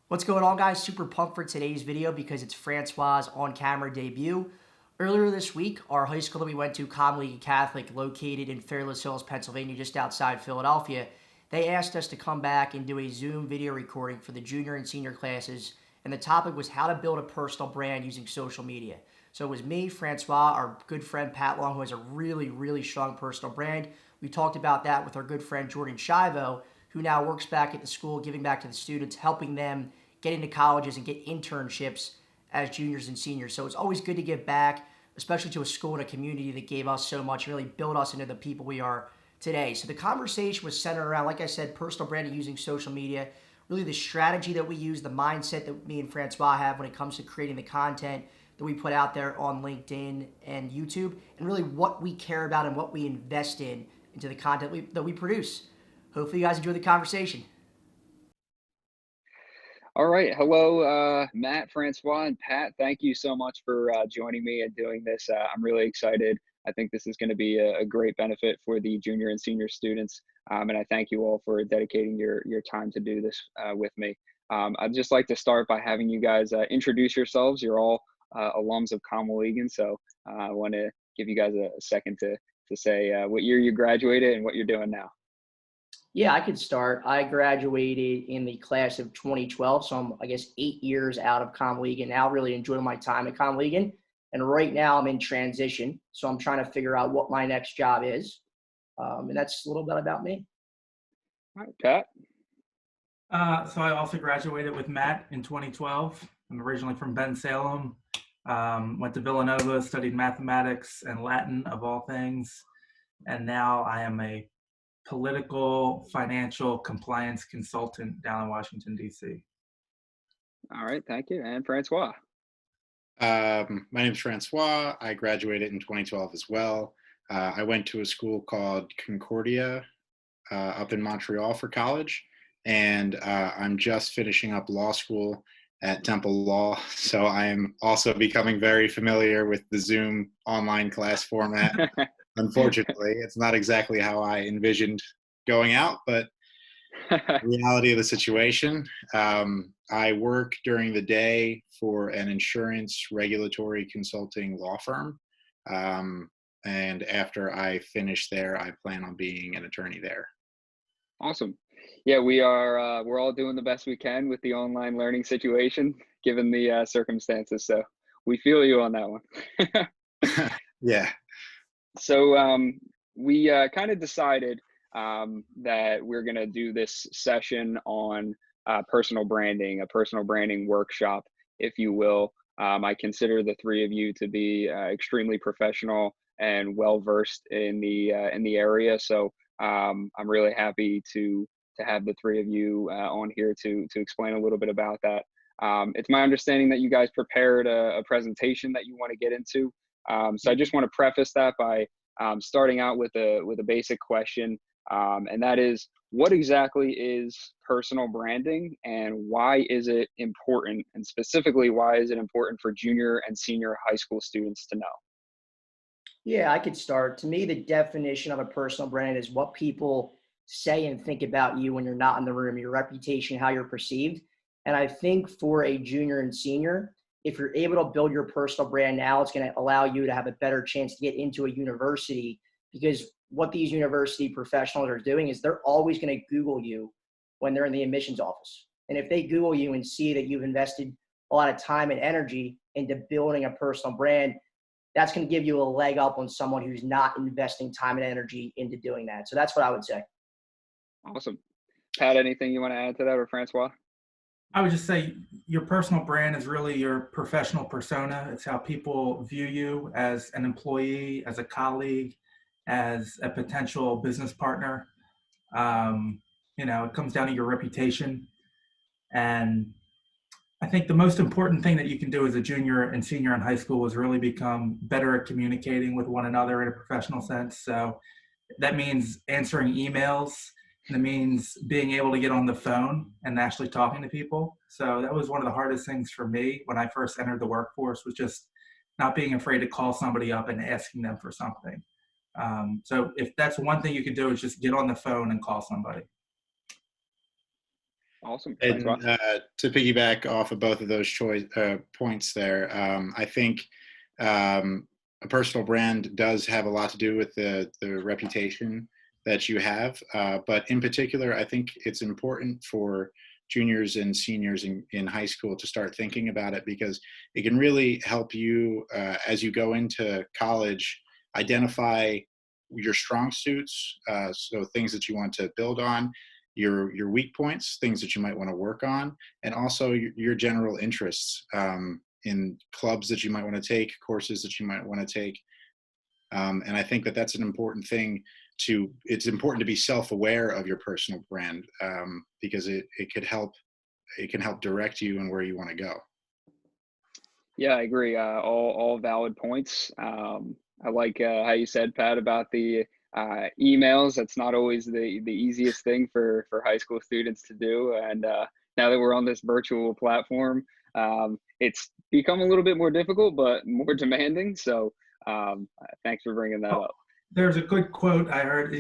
What's going on, guys? Super pumped for today's video because it's Francois' on-camera debut. Earlier this week, our high school that we went to, Comleague Catholic, located in Fairless Hills, Pennsylvania, just outside Philadelphia, they asked us to come back and do a Zoom video recording for the junior and senior classes, and the topic was how to build a personal brand using social media. So it was me, Francois, our good friend Pat Long, who has a really strong personal brand. We talked about that with our good friend Jordan Shivo, who now works back at the school, giving back to the students, helping them get into colleges and get internships as juniors and seniors. So it's always good to give back, especially to a school and a community that gave us so much and really built us into the people we are today. So the conversation was centered around, like I said, personal branding using social media, really the strategy that we use, the mindset that me and Francois have when it comes to creating the content that we put out there on LinkedIn and YouTube, and really what we care about and what we invest in into the content that we produce. Hopefully you guys enjoy the conversation. All right. Hello, Matt, Francois, and Pat. Thank you so much for joining me and doing this. I'm really excited. I think this is going to be a great benefit for the junior and senior students. And I thank you all for dedicating your time to do this with me. I'd just like to start by having you guys introduce yourselves. You're all alums of Comleague, so I want to give you guys a second to say what year you graduated and what you're doing now. Yeah, I could start. I graduated in the class of 2012, so I'm, I guess, 8 years out of Comleague and now really enjoying my time at Comleague. And right now I'm in transition, so I'm trying to figure out what my next job is. And that's a little bit about me. All right, Pat. So I also graduated with Matt in 2012. I'm originally from Bensalem. Went to Villanova, studied mathematics and Latin of all things. And now I am a political financial compliance consultant down in Washington, D.C. All right, thank you. And Francois. My name is Francois. I graduated in 2012 as well. I went to a school called Concordia up in Montreal for college, and I'm just finishing up law school at Temple Law. So I'm also becoming very familiar with the Zoom online class format. Unfortunately, it's not exactly how I envisioned going out, but the reality of the situation. I work during the day for an insurance regulatory consulting law firm. And after I finish there, I plan on being an attorney there. Awesome. Yeah, we're all doing the best we can with the online learning situation, given the circumstances. So we feel you on that one. Yeah. So we kind of decided that we're going to do this session on personal branding, a personal branding workshop, if you will. I consider the three of you to be extremely professional and well versed in the area. So I'm really happy to have the three of you on here to explain a little bit about that. It's my understanding that you guys prepared a presentation that you want to get into. So I just want to preface that by starting out with a basic question, and that is, what exactly is personal branding, and why is it important? And specifically, why is it important for junior and senior high school students to know? Yeah, I could start. To me, the definition of a personal brand is what people say and think about you when you're not in the room, your reputation, how you're perceived. And I think for a junior and senior, if you're able to build your personal brand now, it's going to allow you to have a better chance to get into a university, because what these university professionals are doing is they're always going to Google you when they're in the admissions office. And if they Google you and see that you've invested a lot of time and energy into building a personal brand, that's going to give you a leg up on someone who's not investing time and energy into doing that. So that's what I would say. Awesome. Pat, anything you want to add to that, or Francois? I would just say your personal brand is really your professional persona. It's how people view you as an employee, as a colleague, as a potential business partner. It comes down to your reputation. And I think the most important thing that you can do as a junior and senior in high school is really become better at communicating with one another in a professional sense. So that means answering emails. That means being able to get on the phone and actually talking to people. So that was one of the hardest things for me when I first entered the workforce, was just not being afraid to call somebody up and asking them for something. So if that's one thing you can do, is just get on the phone and call somebody. Awesome. And Francois. to piggyback off of both of those points there, I think a personal brand does have a lot to do with the reputation that you have. But in particular, I think it's important for juniors and seniors in high school to start thinking about it, because it can really help you as you go into college identify your strong suits, so things that you want to build on, your weak points, things that you might want to work on, and also your general interests, in clubs that you might want to take, courses that you might want to take. And I think that that's an important thing it's important to be self-aware of your personal brand, because it can help direct you and where you want to go. Yeah, I agree. All valid points. I like how you said, Pat, about the emails. That's not always the easiest thing for high school students to do. And now that we're on this virtual platform, it's become a little bit more difficult, but more demanding. So thanks for bringing that up. There's a good quote I heard,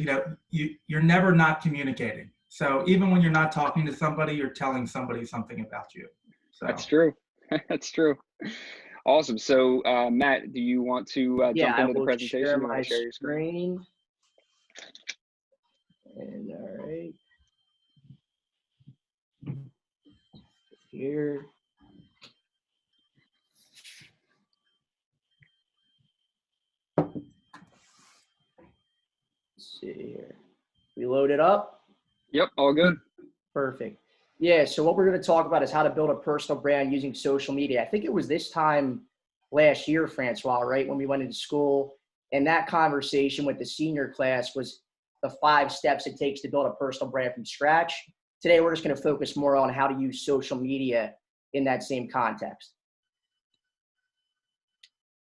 you're never not communicating. So even when you're not talking to somebody, you're telling somebody something about you. So That's true. That's true. Awesome. So Matt, do you want to Yeah, jump I into the will presentation? share You want my to share your screen? And all right. Here. Let's see here. We load it up. Yep, all good. Perfect. Yeah, so what we're going to talk about is how to build a personal brand using social media. I think it was this time last year, Francois, right, when we went into school, and that conversation with the senior class was the 5 steps it takes to build a personal brand from scratch. Today, we're just going to focus more on how to use social media in that same context.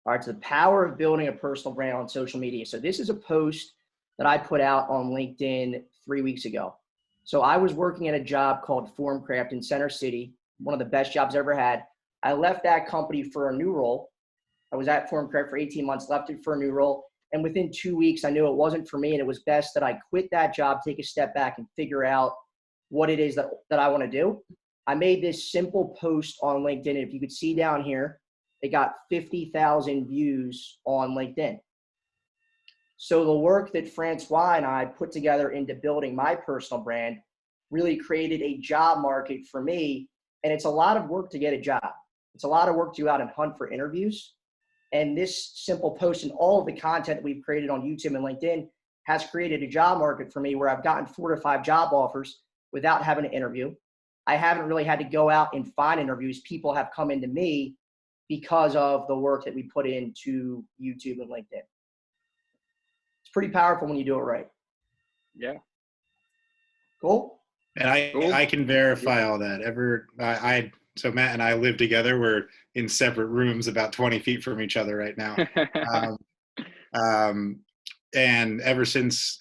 All right, so the power of building a personal brand on social media. So this is a post that I put out on LinkedIn 3 weeks ago. So I was working at a job called Formcraft in Center City, one of the best jobs I ever had. I left that company for a new role. I was at Formcraft for 18 months, left it for a new role. And within 2 weeks, I knew it wasn't for me, and it was best that I quit that job, take a step back, and figure out what it is that I want to do. I made this simple post on LinkedIn. And if you could see down here, it got 50,000 views on LinkedIn. So the work that Francois and I put together into building my personal brand really created a job market for me. And it's a lot of work to get a job. It's a lot of work to go out and hunt for interviews. And this simple post and all of the content that we've created on YouTube and LinkedIn has created a job market for me where I've gotten 4 to 5 job offers without having to interview. I haven't really had to go out and find interviews. People have come into me because of the work that we put into YouTube and LinkedIn. It's pretty powerful when you do it right. Yeah. Cool. And I can verify all that. So Matt and I live together. We're in separate rooms about 20 feet from each other right now. And ever since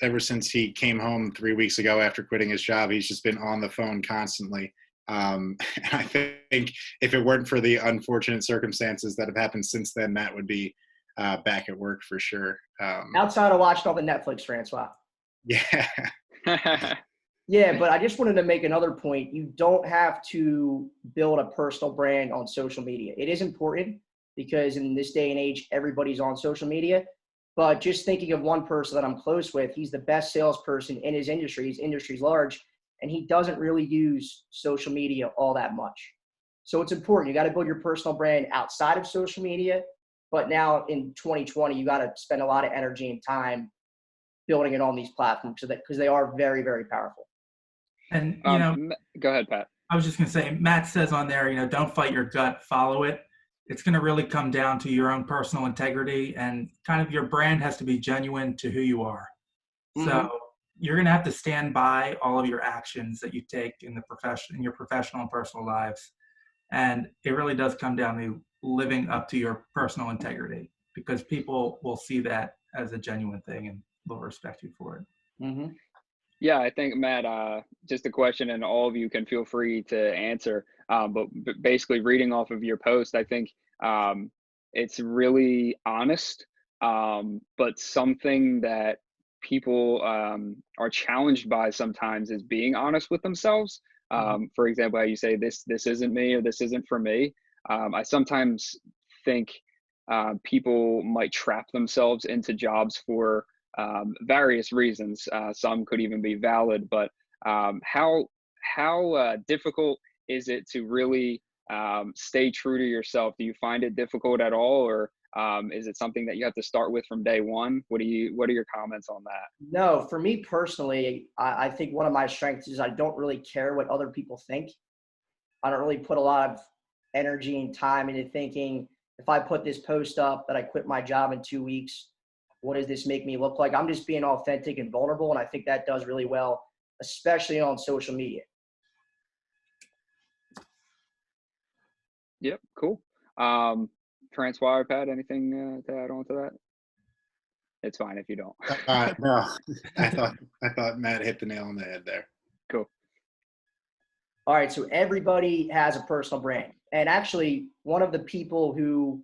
he came home 3 weeks ago after quitting his job, he's just been on the phone constantly. And I think if it weren't for the unfortunate circumstances that have happened since then, Matt would be back at work for sure. Outside of watching all the Netflix, Francois. Yeah. Yeah, but I just wanted to make another point. You don't have to build a personal brand on social media. It is important because in this day and age, everybody's on social media. But just thinking of one person that I'm close with, he's the best salesperson in his industry. His industry's large, and he doesn't really use social media all that much. So it's important. You got to build your personal brand outside of social media. But now in 2020, you got to spend a lot of energy and time building it on these platforms because they are very, very powerful. And, go ahead, Pat. I was just going to say, Matt says on there, don't fight your gut, follow it. It's going to really come down to your own personal integrity, and kind of your brand has to be genuine to who you are. Mm-hmm. So you're going to have to stand by all of your actions that you take in your professional and personal lives. And it really does come down to living up to your personal integrity, because people will see that as a genuine thing and will respect you for it. Mm-hmm. Yeah, I think, Matt, just a question, and all of you can feel free to answer. But basically, reading off of your post, I think it's really honest, but something that people are challenged by sometimes is being honest with themselves. For example, how you say this isn't me or this isn't for me. I sometimes think people might trap themselves into jobs for various reasons. Some could even be valid, but how difficult is it to really stay true to yourself? Do you find it difficult at all, or is it something that you have to start with from day one? What are your comments on that? No, for me personally, I think one of my strengths is I don't really care what other people think. I don't really put a lot of energy and time into thinking, if I put this post up that I quit my job in 2 weeks, what does this make me look like? I'm just being authentic and vulnerable, and I think that does really well, especially on social media. Yep, cool. Francois or Pat, anything to add on to that? It's fine if you don't. No, I thought Matt hit the nail on the head there. Cool. All right, so everybody has a personal brand. And actually, one of the people who,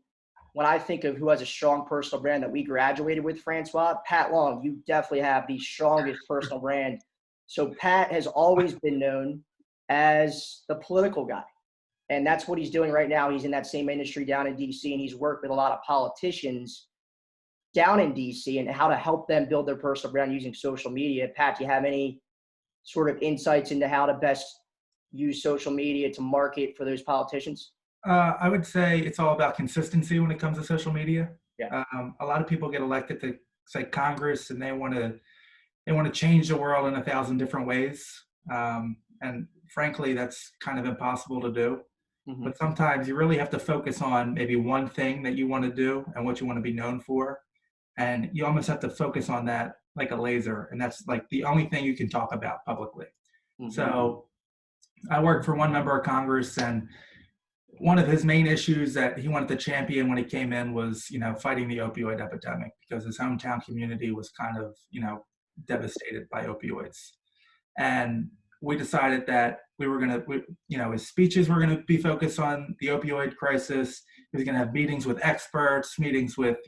when I think of who has a strong personal brand that we graduated with, Francois, Pat Long, you definitely have the strongest personal brand. So Pat has always been known as the political guy. And that's what he's doing right now. He's in that same industry down in DC, and he's worked with a lot of politicians down in DC and how to help them build their personal brand using social media. Pat, do you have any sort of insights into how to best use social media to market for those politicians? I would say it's all about consistency when it comes to social media. Yeah. A lot of people get elected to, say, Congress, and they want to change the world in 1,000 different ways. And frankly, that's kind of impossible to do. Mm-hmm. But sometimes you really have to focus on maybe one thing that you want to do and what you want to be known for. And you almost have to focus on that like a laser. And that's like the only thing you can talk about publicly. Mm-hmm. So I worked for one member of Congress, and one of his main issues that he wanted to champion when he came in was, fighting the opioid epidemic, because his hometown community was kind of, devastated by opioids. And we decided that we were going to, his speeches were going to be focused on the opioid crisis. He was going to have meetings with experts, meetings with,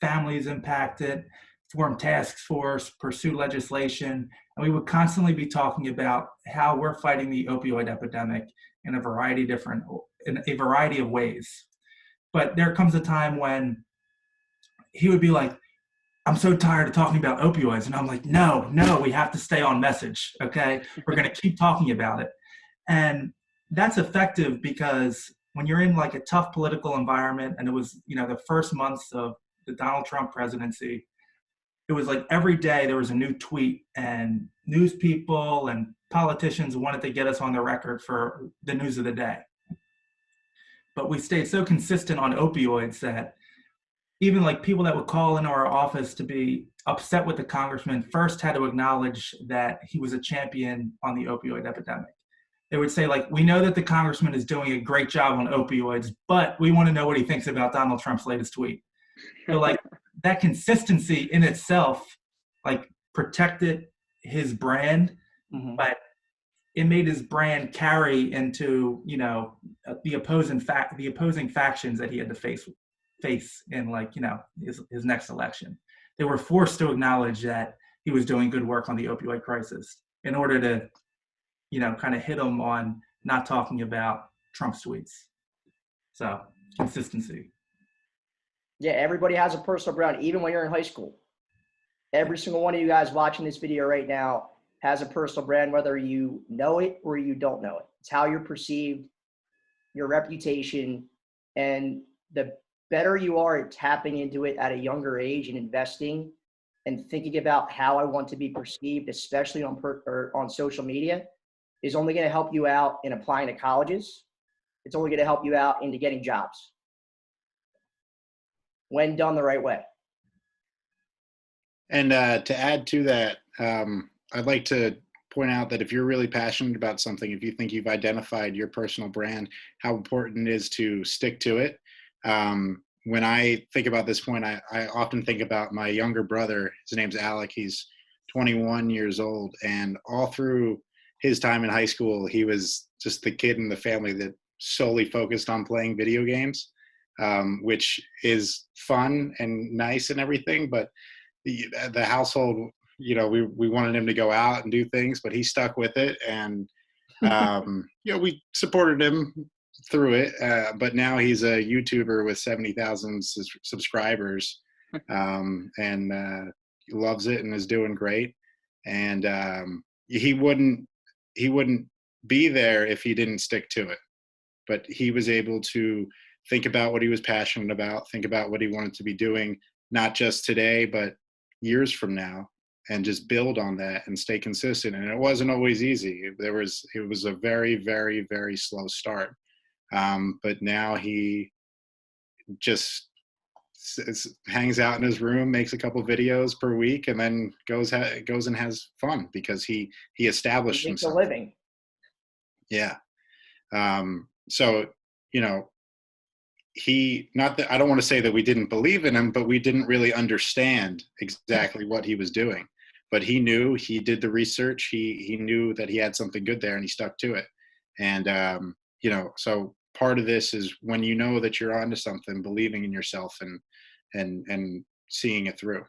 families impacted, form task force, pursue legislation. And we would constantly be talking about how we're fighting the opioid epidemic in a variety of ways. But there comes a time when he would be like, I'm so tired of talking about opioids. And I'm like, no, we have to stay on message, okay? We're going to keep talking about it. And that's effective because when you're in like a tough political environment, and it was, the first months of the Donald Trump presidency, it was like every day there was a new tweet, and news people and politicians wanted to get us on the record for the news of the day. But we stayed so consistent on opioids that even like people that would call into our office to be upset with the congressman first had to acknowledge that he was a champion on the opioid epidemic. They would say, like, we know that the congressman is doing a great job on opioids, but we want to know what he thinks about Donald Trump's latest tweet. So like that consistency in itself, like, protected his brand, mm-hmm. but it made his brand carry into, the opposing factions that he had to face in, like, his next election. They were forced to acknowledge that he was doing good work on the opioid crisis in order to, kind of hit him on not talking about Trump's tweets. So consistency. Yeah, everybody has a personal brand, even when you're in high school. Every single one of you guys watching this video right now has a personal brand, whether you know it or you don't know it. It's how you're perceived, your reputation, and the better you are at tapping into it at a younger age and investing and thinking about how I want to be perceived, especially on social media, is only going to help you out in applying to colleges. It's only going to help you out into getting jobs when done the right way. And to add to that, I'd like to point out that if you're really passionate about something, if you think you've identified your personal brand, how important it is to stick to it. When I think about this point, I often think about my younger brother. His name's Alec. He's 21 years old. And all through his time in high school, he was just the kid in the family that solely focused on playing video games, which is fun and nice and everything. But the household, we wanted him to go out and do things, but he stuck with it. And We supported him through it, but now he's a YouTuber with 70,000 subscribers, and loves it and is doing great. And he wouldn't be there if he didn't stick to it. But he was able to think about what he was passionate about, think about what he wanted to be doing, not just today, but years from now, and just build on that and stay consistent. And it wasn't always easy. It was a very, very, very slow start. But now he just hangs out in his room, makes a couple videos per week, and then goes and has fun because he established He makes himself. a living. Yeah. So, I don't want to say that we didn't believe in him, but we didn't really understand exactly what he was doing. But he knew, he did the research, he knew that he had something good there and he stuck to it. And, so part of this is when you know that you're onto something, believing in yourself and seeing it through.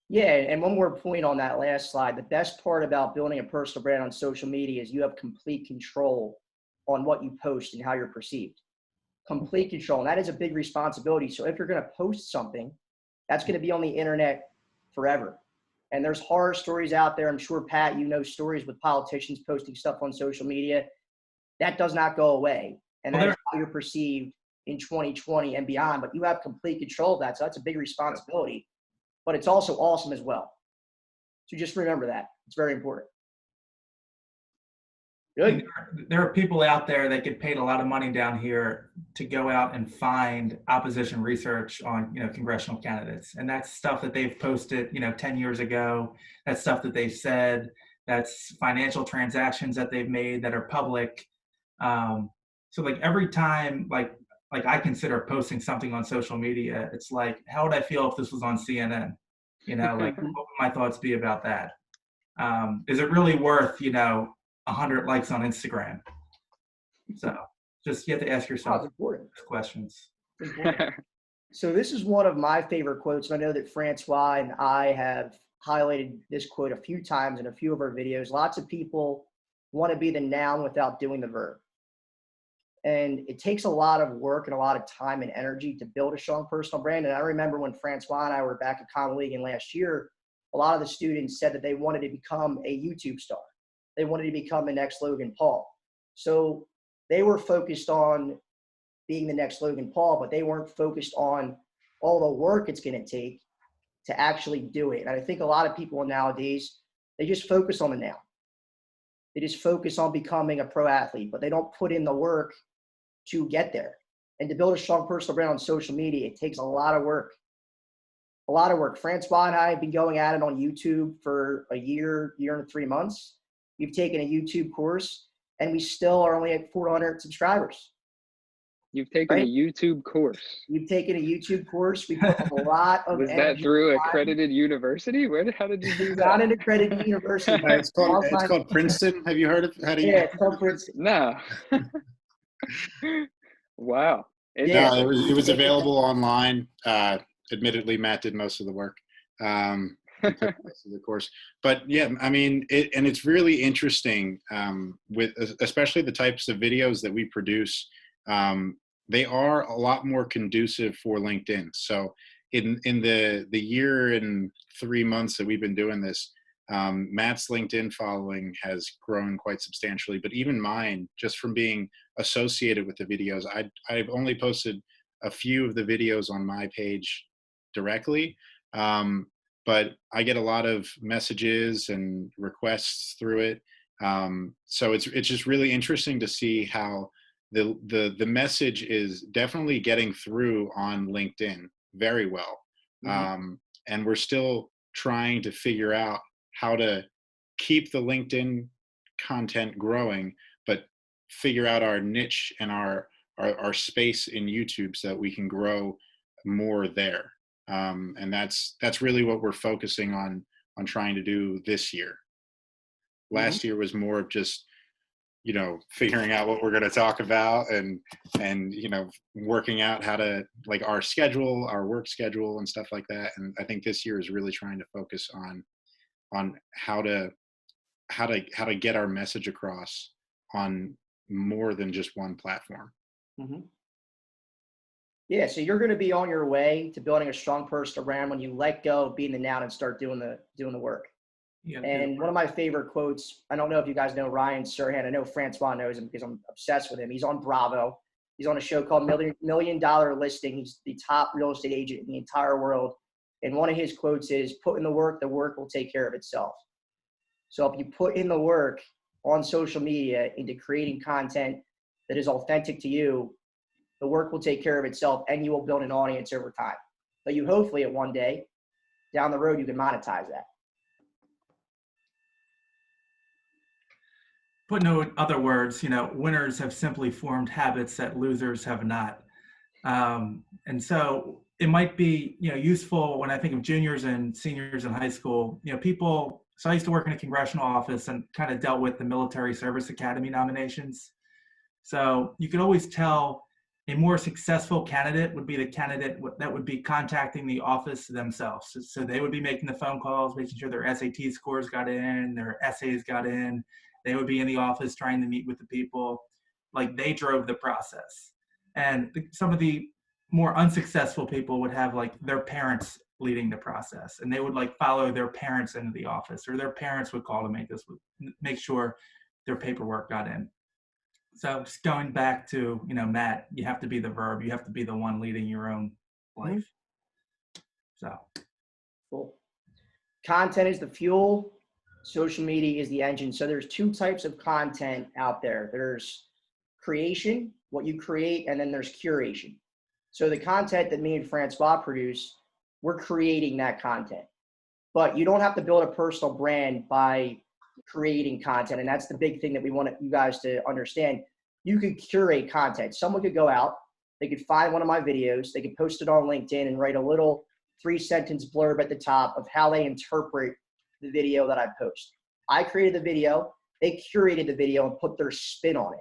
Yeah, and one more point on that last slide. The best part about building a personal brand on social media is you have complete control on what you post and how you're perceived. Complete control. And that is a big responsibility. So if you're going to post something, that's going to be on the internet forever. And there's horror stories out there. I'm sure, Pat, stories with politicians posting stuff on social media. That does not go away. And that's how you're perceived in 2020 and beyond. But you have complete control of that. So that's a big responsibility. But it's also awesome as well. So just remember that. It's very important. Good. There are people out there that get paid a lot of money down here to go out and find opposition research on, congressional candidates. And that's stuff that they've posted, 10 years ago. That's stuff that they've said. That's financial transactions that they've made that are public. So like every time, like I consider posting something on social media, it's like, how would I feel if this was on CNN? What would my thoughts be about that? Is it really worth, 100 likes on Instagram? So just you have to ask yourself questions. So this is one of my favorite quotes. And I know that Francois and I have highlighted this quote a few times in a few of our videos. Lots of people want to be the noun without doing the verb. And it takes a lot of work and a lot of time and energy to build a strong personal brand. And I remember when Francois and I were back at Common last year, a lot of the students said that they wanted to become a YouTube star. They wanted to become the next Logan Paul. So they were focused on being the next Logan Paul, but they weren't focused on all the work it's going to take to actually do it. And I think a lot of people nowadays, they just focus on the now. They just focus on becoming a pro athlete, but they don't put in the work to get there. And to build a strong personal brand on social media, it takes a lot of work. A lot of work. Francois and I have been going at it on YouTube for a year and 3 months. We've taken a YouTube course, and we still are only at 400 subscribers. You've taken a YouTube course. You've taken a YouTube course. We put a lot of Was that through an accredited university? How did you do that? Not an accredited university. It's called Princeton. Have you heard of it? Yeah, it's called Princeton. No. Wow. Yeah, it was available online. Admittedly, Matt did most of the work. Most of the course, but yeah, I mean, it's really interesting with especially the types of videos that we produce. They are a lot more conducive for LinkedIn. So in the year and 3 months that we've been doing this, Matt's LinkedIn following has grown quite substantially, but even mine, just from being associated with the videos, I've only posted a few of the videos on my page directly. But I get a lot of messages and requests through it. So it's just really interesting to see how the message is definitely getting through on LinkedIn very well. Mm-hmm. And we're still trying to figure out how to keep the LinkedIn content growing, but figure out our niche and our space in YouTube so that we can grow more there. And that's really what we're focusing on trying to do this year. Last year was more of just, figuring out what we're going to talk about and, working out how to our schedule, our work schedule and stuff like that. And I think this year is really trying to focus on how to get our message across on more than just one platform. Mm-hmm. Yeah, so you're going to be on your way to building a strong personal brand when you let go of being the noun and start doing the work. And one of my favorite quotes, I don't know if you guys know Ryan Serhant. I know Francois knows him because I'm obsessed with him. He's on Bravo. He's on a show called Million Dollar Listing. He's the top real estate agent in the entire world. And one of his quotes is, put in the work will take care of itself. So if you put in the work on social media into creating content that is authentic to you, the work will take care of itself and you will build an audience over time. But you hopefully at one day down the road, you can monetize that. Put in other words, winners have simply formed habits that losers have not. And so it might be, useful when I think of juniors and seniors in high school, people. So I used to work in a congressional office and kind of dealt with the Military Service Academy nominations. So you could always tell a more successful candidate would be the candidate that would be contacting the office themselves. So they would be making the phone calls, making sure their SAT scores got in, their essays got in. They would be in the office trying to meet with the people. Like, they drove the process. And some of the more unsuccessful people would have like their parents leading the process, and they would like follow their parents into the office, or their parents would call to make sure their paperwork got in. So just going back to, Matt, you have to be the verb. You have to be the one leading your own life. So cool. Content is the fuel. Social media is the engine. So there's two types of content out there. There's creation, what you create, and then there's curation. So the content that me and Francois produce, we're creating that content. But you don't have to build a personal brand by creating content. And that's the big thing that we want you guys to understand. You could curate content. Someone could go out, they could find one of my videos, they could post it on LinkedIn and write a little 3-sentence blurb at the top of how they interpret the video that I post. I created the video, they curated the video and put their spin on it.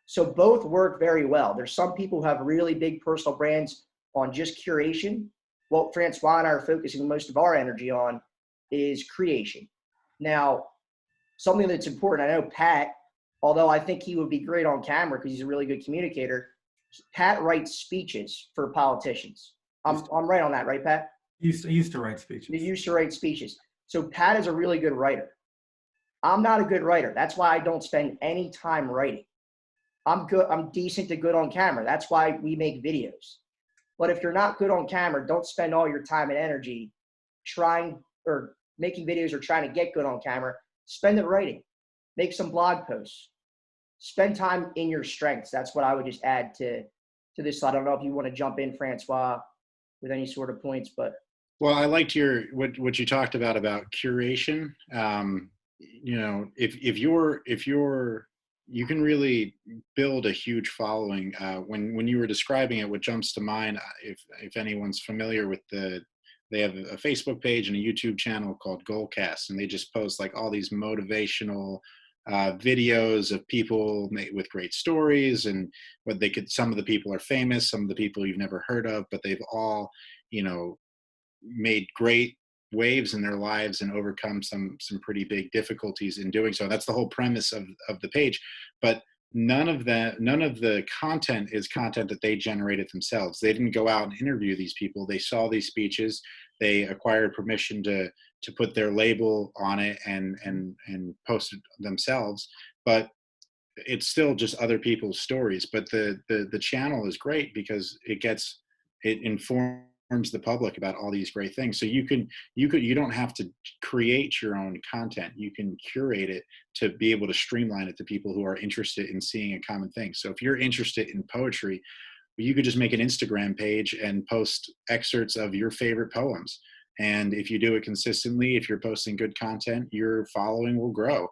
So both work very well. There's some people who have really big personal brands on just curation. What Francois and I are focusing most of our energy on is creation. Now, something that's important, I know Pat, although I think he would be great on camera because he's a really good communicator, Pat writes speeches for politicians. I'm right on that, right, Pat? Used to write speeches. You used to write speeches. So Pat is a really good writer. I'm not a good writer. That's why I don't spend any time writing. I'm good. I'm decent to good on camera. That's why we make videos. But if you're not good on camera, don't spend all your time and energy trying or making videos or trying to get good on camera. Spend it writing. Make some blog posts. Spend time in your strengths. That's what I would just add to this. I don't know if you want to jump in, Francois, with any sort of points, but. Well, I liked what you talked about curation. If you can really build a huge following. When you were describing it, what jumps to mind, if anyone's familiar with they have a Facebook page and a YouTube channel called Goalcast, and they just post like all these motivational videos of people with great stories, and some of the people are famous, some of the people you've never heard of, but they've all, made great waves in their lives and overcome some pretty big difficulties in doing so. That's the whole premise of the page. But none of the content is content that they generated themselves. They didn't go out and interview these people. They saw these speeches. They acquired permission to put their label on it and post it themselves. But it's still just other people's stories. But the channel is great because it informs the public about all these great things. So you don't have to create your own content. You can curate it to be able to streamline it to people who are interested in seeing a common thing. So if you're interested in poetry, you could just make an Instagram page and post excerpts of your favorite poems. And if you do it consistently, if you're posting good content, your following will grow.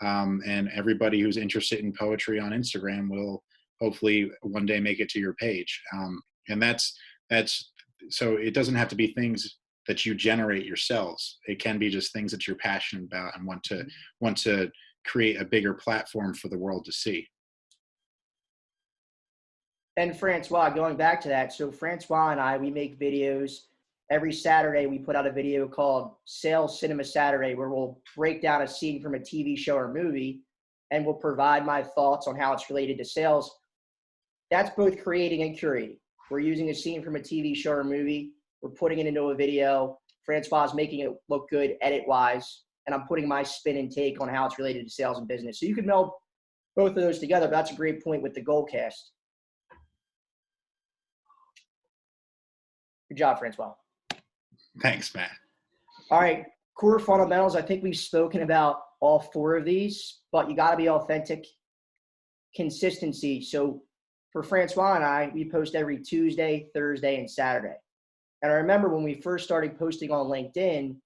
And everybody who's interested in poetry on Instagram will hopefully one day make it to your page. And that's so it doesn't have to be things that you generate yourselves. It can be just things that you're passionate about and want to create a bigger platform for the world to see. And Francois, going back to that, so Francois and I, we make videos. Every Saturday, we put out a video called Sales Cinema Saturday, where we'll break down a scene from a TV show or movie and will provide my thoughts on how it's related to sales. That's both creating and curating. We're using a scene from a TV show or movie. We're putting it into a video. Francois is making it look good edit-wise, and I'm putting my spin and take on how it's related to sales and business. So you can meld both of those together. But that's a great point with the Goalcast. Good job, Francois. Thanks, Matt. All right, core fundamentals. I think we've spoken about all 4 of these, but you got to be authentic. Consistency. So for Francois and I, we post every Tuesday, Thursday, and Saturday. And I remember when we first started posting on LinkedIn,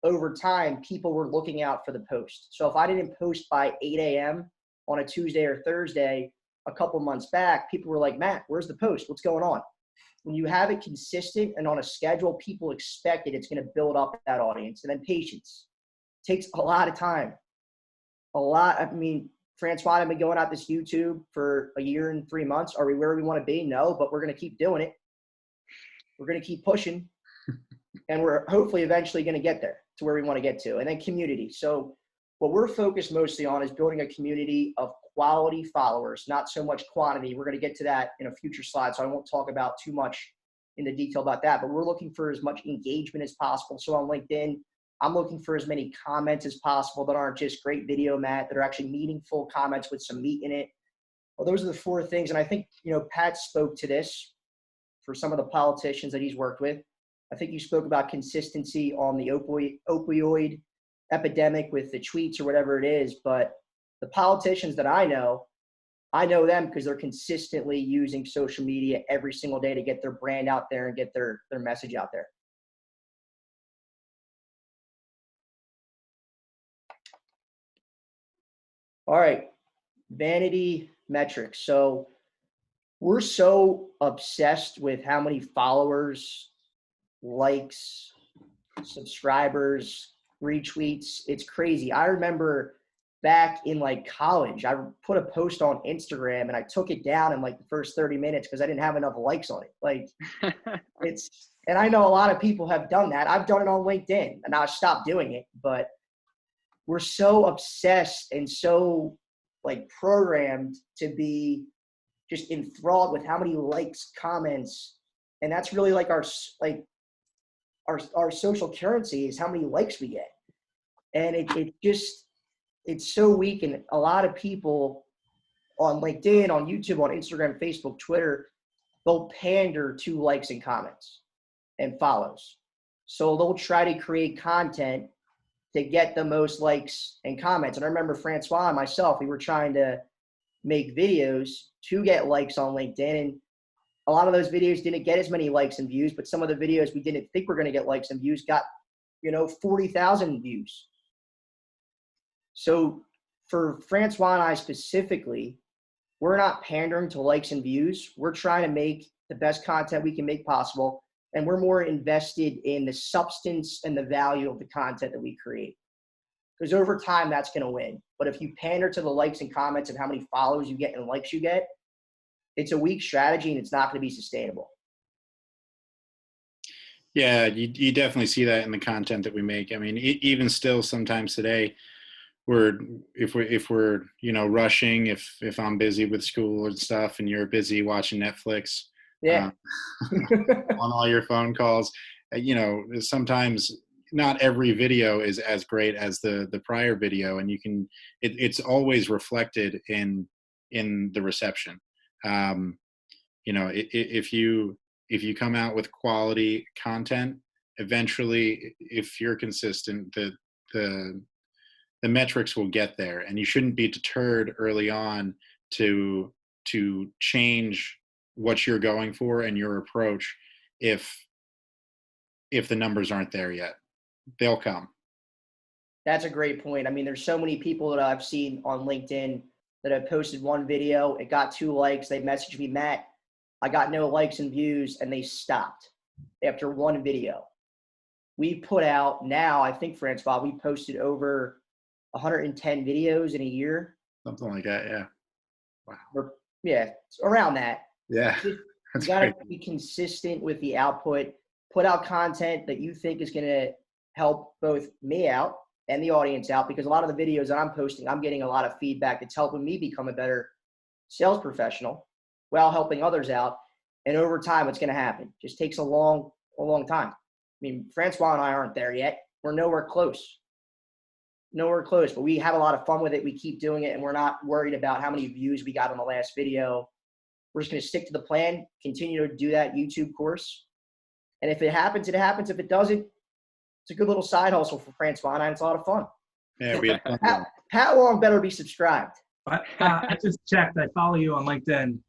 over time, people were looking out for the post. So if I didn't post by 8 a.m. on a Tuesday or Thursday a couple months back, people were like, Matt, where's the post? What's going on? When you have it consistent and on a schedule, people expect it. It's going to build up that audience. And then patience. It takes a lot of time. I mean, Francois and I have been going out this YouTube for a year and 3 months. Are we where we want to be? No, but we're going to keep doing it. We're going to keep pushing. And we're hopefully eventually going to get there to where we want to get to. And then community. So what we're focused mostly on is building a community of quality followers, not so much quantity. We're going to get to that in a future slide, so I won't talk about too much in the detail about that. But we're looking for as much engagement as possible. So on LinkedIn, I'm looking for as many comments as possible that aren't just great video, Matt, that are actually meaningful comments with some meat in it. Well, those are the 4 things. And I think, Pat spoke to this for some of the politicians that he's worked with. I think you spoke about consistency on the opioid epidemic with the tweets or whatever it is. But the politicians that I know them because they're consistently using social media every single day to get their brand out there and get their message out there. All right, Vanity Metrics. So we're so obsessed with how many followers, likes, subscribers, retweets. It's crazy. I remember back in college, I put a post on Instagram and I took it down in the first 30 minutes because I didn't have enough likes on it. And I know a lot of people have done that. I've done it on LinkedIn and I stopped doing it, but we're so obsessed and so programmed to be just enthralled with how many likes, comments, and that's really our social currency is how many likes we get. And it's so weak. And a lot of people on LinkedIn, on YouTube, on Instagram, Facebook, Twitter, they'll pander to likes and comments and follows. So they'll try to create content to get the most likes and comments. And I remember Francois and myself, we were trying to make videos to get likes on LinkedIn. And a lot of those videos didn't get as many likes and views, but some of the videos we didn't think were going to get likes and views got, 40,000 views. So for Francois and I specifically, we're not pandering to likes and views. We're trying to make the best content we can make possible. And we're more invested in the substance and the value of the content that we create. Because over time, that's going to win. But if you pander to the likes and comments and how many followers you get and likes you get, it's a weak strategy and it's not going to be sustainable. Yeah, you definitely see that in the content that we make. I mean, even still sometimes today, if we're rushing, if I'm busy with school and stuff and you're busy watching Netflix, yeah, on all your phone calls, sometimes not every video is as great as the prior video, and it's always reflected in the reception. If you come out with quality content, eventually, if you're consistent, the metrics will get there, and you shouldn't be deterred early on to change what you're going for and your approach if the numbers aren't there yet. They'll come. That's a great point. I mean, there's so many people that I've seen on LinkedIn that have posted one video, it got 2 likes, they messaged me, Matt, I got no likes and views, and they stopped after one video. We put out now, I think, Francois, we posted over 110 videos in a year. Something like that, yeah. Wow. Yeah, around that. Yeah, you that's got to great. be consistent with the output. Put out content that you think is going to help both me out and the audience out, because a lot of the videos that I'm posting, I'm getting a lot of feedback that's helping me become a better sales professional while helping others out. And over time, it's going to happen. Just takes a long time. I mean, Francois and I aren't there yet. We're nowhere close, but we have a lot of fun with it. We keep doing it, and we're not worried about how many views we got on the last video. We're just going to stick to the plan, continue to do that YouTube course. And if it happens, it happens. If it doesn't, it's a good little side hustle for Francois and I. It's a lot of fun. Yeah, we have fun. Pat Long better be subscribed. I just checked. I follow you on LinkedIn.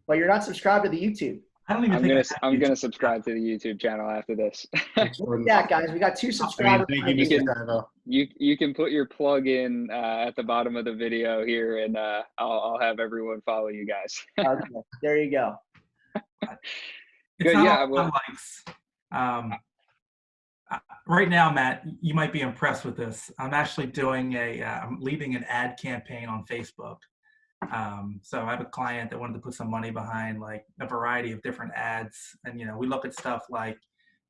But you're not subscribed to the YouTube. I don't even I'm gonna subscribe to the YouTube channel after this. Look at that, guys. We got 2 subscribers. Thank you, Mr. Carvo. You can put your plug in at the bottom of the video here, and I'll have everyone follow you guys. Okay, there you go. It's not all likes. Right now, Matt, you might be impressed with this. I'm actually doing I'm leading an ad campaign on Facebook. So I have a client that wanted to put some money behind like a variety of different ads. And, we look at stuff like,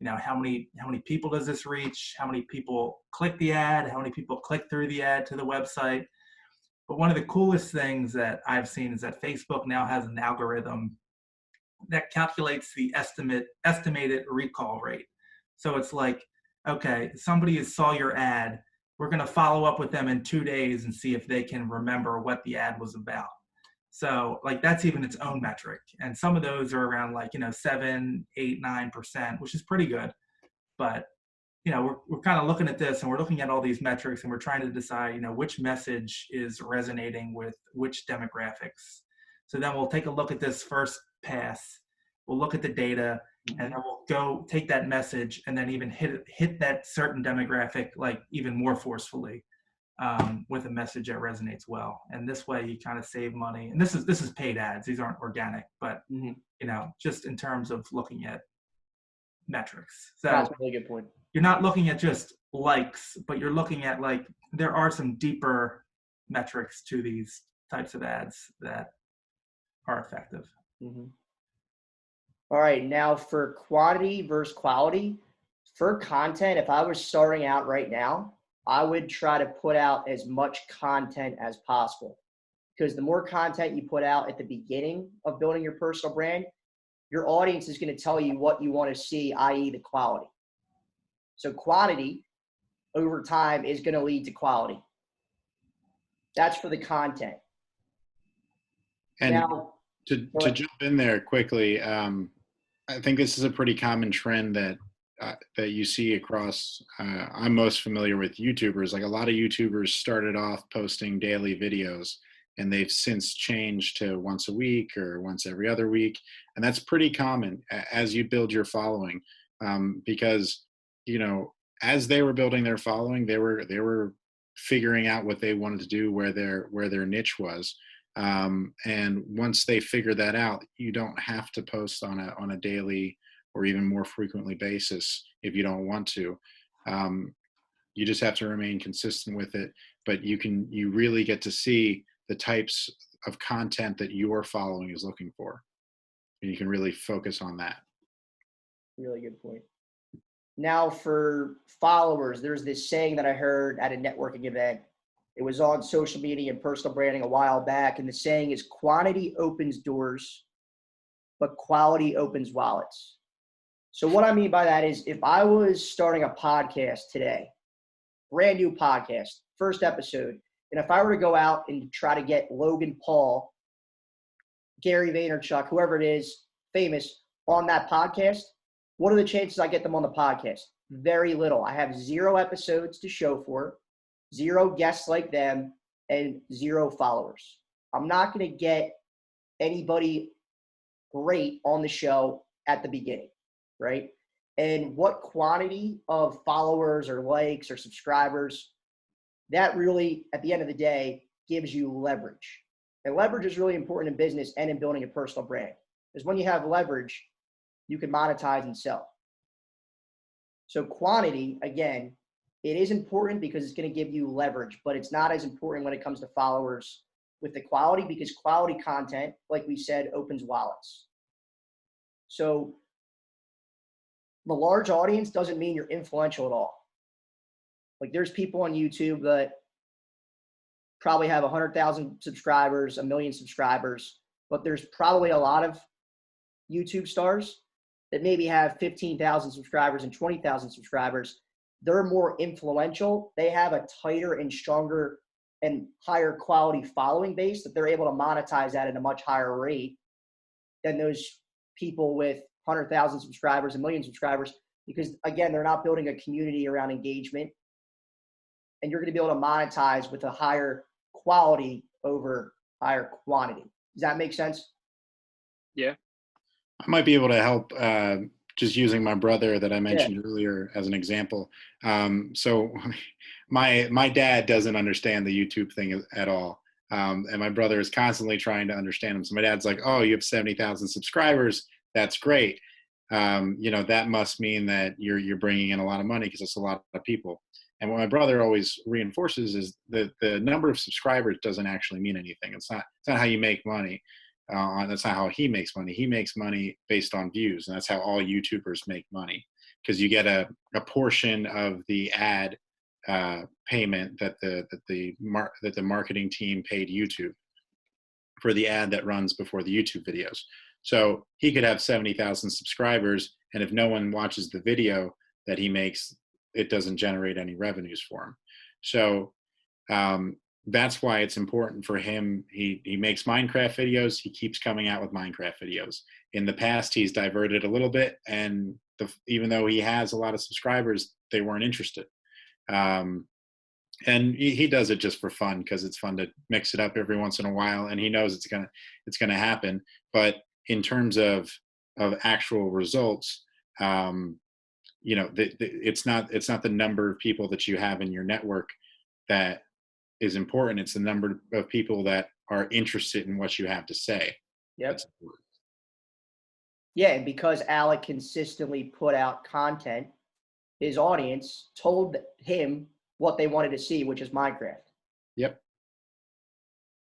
how many people does this reach? How many people click the ad? How many people click through the ad to the website? But one of the coolest things that I've seen is that Facebook now has an algorithm that calculates the estimated recall rate. So it's like, okay, somebody saw your ad. We're going to follow up with them in 2 days and see if they can remember what the ad was about. So like that's even its own metric. And some of those are around like, 7, 8, 9%, which is pretty good. But, we're kind of looking at this and we're looking at all these metrics and we're trying to decide, which message is resonating with which demographics. So then we'll take a look at this first pass. We'll look at the data and then we'll go take that message and then even hit that certain demographic like even more forcefully with a message that resonates well. And this way you kind of save money. And this is paid ads. These aren't organic, but just in terms of looking at metrics. So that's a really good point. You're not looking at just likes, but you're looking at like there are some deeper metrics to these types of ads that are effective. Mm-hmm. All right, now for quantity versus quality, for content, if I was starting out right now, I would try to put out as much content as possible, because the more content you put out at the beginning of building your personal brand, your audience is going to tell you what you want to see, i.e. the quality. So quantity over time is going to lead to quality. That's for the content. And now, to jump in there quickly, I think this is a pretty common trend that you see across. I'm most familiar with YouTubers. Like a lot of YouTubers started off posting daily videos, and they've since changed to once a week or once every other week, and that's pretty common as you build your following, because as they were building their following, they were figuring out what they wanted to do, where their niche was. And once they figure that out, you don't have to post on a daily or even more frequently basis if you don't want to. You just have to remain consistent with it, but you really get to see the types of content that your following is looking for. And you can really focus on that. Really good point. Now for followers, there's this saying that I heard at a networking event. It was on social media and personal branding a while back. And the saying is quantity opens doors, but quality opens wallets. So what I mean by that is if I was starting a podcast today, brand new podcast, first episode, and if I were to go out and try to get Logan Paul, Gary Vaynerchuk, whoever it is, famous on that podcast, what are the chances I get them on the podcast? Very little. I have 0 episodes to show for it, 0 guests like them, and 0 followers. I'm not going to get anybody great on the show at the beginning, right? And what quantity of followers or likes or subscribers, that really, at the end of the day, gives you leverage. And leverage is really important in business and in building a personal brand. Because when you have leverage, you can monetize and sell. So quantity, again, it is important because it's going to give you leverage, but it's not as important when it comes to followers with the quality, because quality content, like we said, opens wallets. So the large audience doesn't mean you're influential at all. Like there's people on YouTube that probably have 100,000 subscribers, 1 million subscribers, but there's probably a lot of YouTube stars that maybe have 15,000 subscribers and 20,000 subscribers. They're more influential. They have a tighter and stronger and higher quality following base that they're able to monetize at a much higher rate than those people with 100,000 subscribers, 1 million subscribers, because again, they're not building a community around engagement, and you're going to be able to monetize with a higher quality over higher quantity. Does that make sense? Yeah. I might be able to help just using my brother that I mentioned earlier as an example. So my dad doesn't understand the YouTube thing at all. And my brother is constantly trying to understand him. So my dad's like, oh, you have 70,000 subscribers. That's great. That must mean that you're bringing in a lot of money because it's a lot of people. And what my brother always reinforces is that the number of subscribers doesn't actually mean anything. It's not how you make money. That's not how he makes money. He makes money based on views, and that's how all YouTubers make money, because you get a portion of the ad payment that the marketing team paid YouTube for the ad that runs before the YouTube videos. So he could have 70,000 subscribers, and if no one watches the video that he makes, it doesn't generate any revenues for him. So that's why it's important for him. He makes Minecraft videos. He keeps coming out with Minecraft videos. In the past, he's diverted a little bit, and even though he has a lot of subscribers, they weren't interested. And he does it just for fun, because it's fun to mix it up every once in a while, and he knows it's gonna happen. But in terms of actual results, it's not the number of people that you have in your network that is important. It's the number of people that are interested in what you have to say. Yep. Yeah, and because Alec consistently put out content, his audience told him what they wanted to see, which is Minecraft. Yep.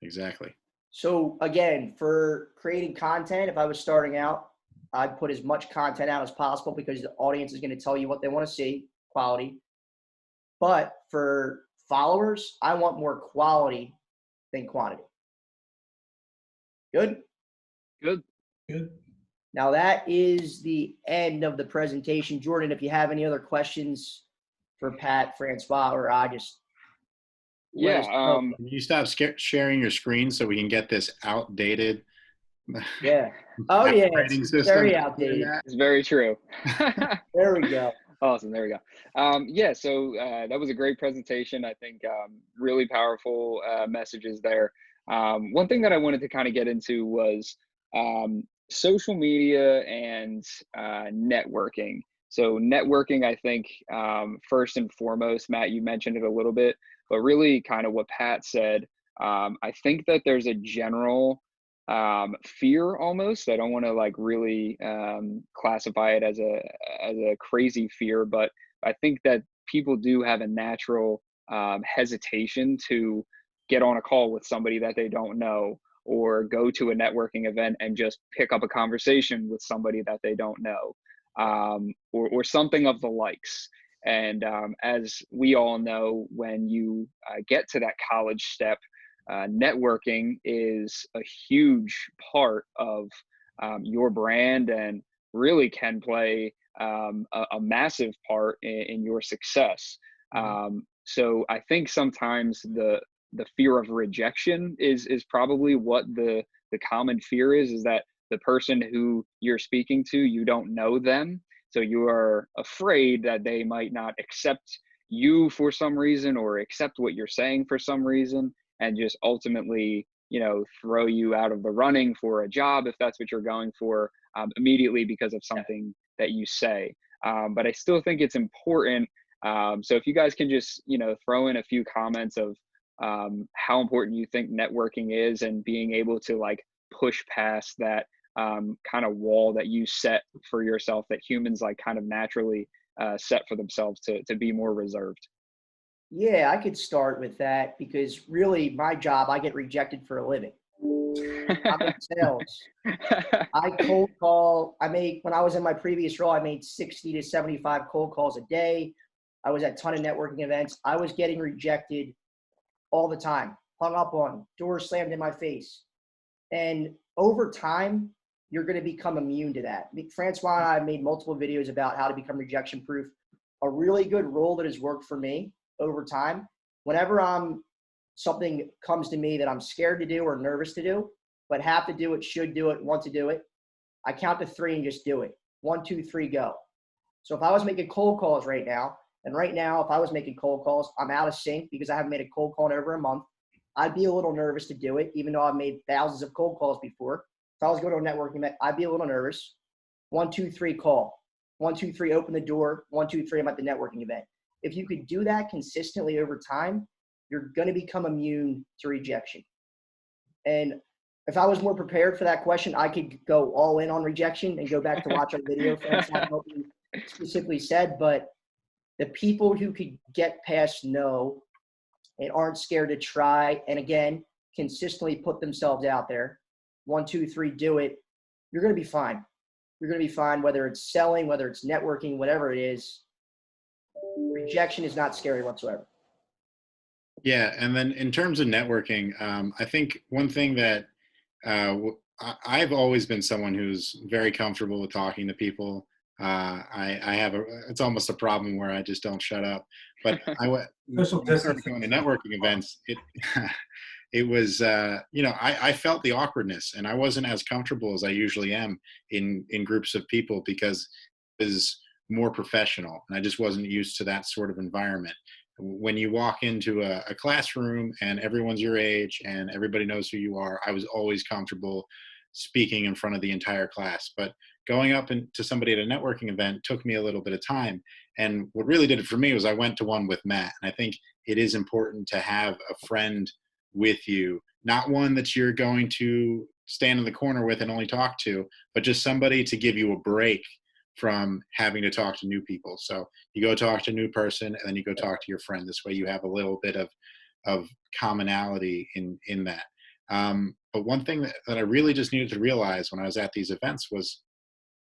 Exactly. So again, for creating content, if I was starting out, I'd put as much content out as possible, because the audience is going to tell you what they want to see, quality. But for followers, I want more quality than quantity. Good? Good. Now that is the end of the presentation. Jordan, if you have any other questions for Pat, Francois, or I, just let us know. Can you stop sharing your screen so we can get this outdated? Yeah. Oh yeah, it's very outdated. It's very true. There we go. Awesome. There we go. So that was a great presentation. I think really powerful messages there. One thing that I wanted to kind of get into was social media and networking. So networking, I think, first and foremost, Matt, you mentioned it a little bit, but really kind of what Pat said, I think that there's a general fear almost. I don't want to like really classify it as a crazy fear, but I think that people do have a natural hesitation to get on a call with somebody that they don't know, or go to a networking event and just pick up a conversation with somebody that they don't know, or something of the likes. And as we all know, when you get to that college step, networking is a huge part of your brand, and really can play a massive part in your success. So I think sometimes the fear of rejection is probably what the common fear is that the person who you're speaking to, you don't know them. So you are afraid that they might not accept you for some reason, or accept what you're saying for some reason, and just ultimately, throw you out of the running for a job, if that's what you're going for, immediately because of something that you say. But I still think it's important. So if you guys can just, throw in a few comments of how important you think networking is, and being able to like push past that kind of wall that you set for yourself, that humans like kind of naturally set for themselves to be more reserved. Yeah, I could start with that, because really my job, I get rejected for a living. I'm in sales. I cold call. When I was in my previous role, I made 60 to 75 cold calls a day. I was at a ton of networking events. I was getting rejected all the time, hung up on, doors slammed in my face. And over time, you're going to become immune to that. Francois and I have made multiple videos about how to become rejection proof. A really good rule that has worked for me over time, whenever something comes to me that I'm scared to do or nervous to do, but have to do it, should do it, want to do it, I count to 3 and just do it. 1, 2, 3, go. So if I was making cold calls right now, and right now, if I was making cold calls, I'm out of sync because I haven't made a cold call in over a month. I'd be a little nervous to do it, even though I've made thousands of cold calls before. If I was going to a networking event, I'd be a little nervous. 1, 2, 3, call. 1, 2, 3, open the door. 1, 2, 3, I'm at the networking event. If you could do that consistently over time, you're going to become immune to rejection. And if I was more prepared for that question, I could go all in on rejection and go back to watch our video for what you specifically said. But the people who could get past no and aren't scared to try, and again, consistently put themselves out there, 1, 2, 3, do it, you're going to be fine. You're going to be fine, whether it's selling, whether it's networking, whatever it is. Rejection is not scary whatsoever. Yeah, and then in terms of networking, I think one thing that I've always been someone who's very comfortable with talking to people. I have it's almost a problem where I just don't shut up. But when I started going to networking events, it was, I felt the awkwardness, and I wasn't as comfortable as I usually am in groups of people because it was more professional, and I just wasn't used to that sort of environment. When you walk into a classroom and everyone's your age and everybody knows who you are, I was always comfortable speaking in front of the entire class. But going up to somebody at a networking event took me a little bit of time. And what really did it for me was I went to one with Matt. And I think it is important to have a friend with you, not one that you're going to stand in the corner with and only talk to, but just somebody to give you a break from having to talk to new people. So you go talk to a new person and then you go talk to your friend. This way you have a little bit of commonality in that. But one thing that I really just needed to realize when I was at these events was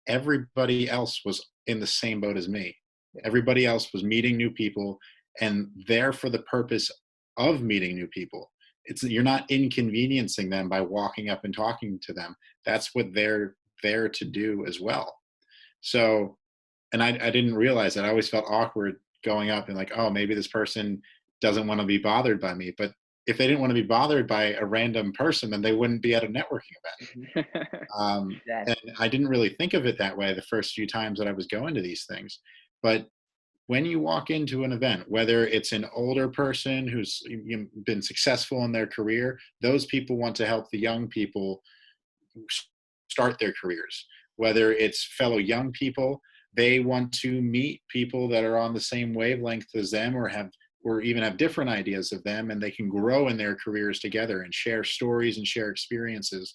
everybody else was in the same boat as me. Everybody else was meeting new people and there for the purpose of meeting new people. You're not inconveniencing them by walking up and talking to them. That's what they're there to do as well. So, and I didn't realize that. I always felt awkward going up and like, oh, maybe this person doesn't want to be bothered by me. But if they didn't want to be bothered by a random person, then they wouldn't be at a networking event. And I didn't really think of it that way the first few times that I was going to these things. But when you walk into an event, whether it's an older person who's been successful in their career, those people want to help the young people start their careers. Whether it's fellow young people, they want to meet people that are on the same wavelength as them or even have different ideas of them, and they can grow in their careers together and share stories and share experiences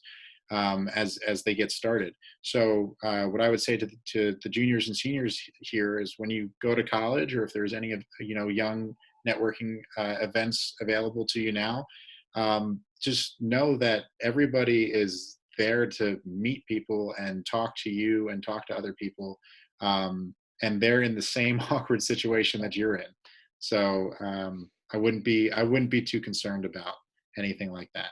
as they get started. So what I would say to the juniors and seniors here is when you go to college, or if there's any young networking events available to you now, just know that everybody is there to meet people and talk to you and talk to other people, and they're in the same awkward situation that you're in. So I wouldn't be too concerned about anything like that.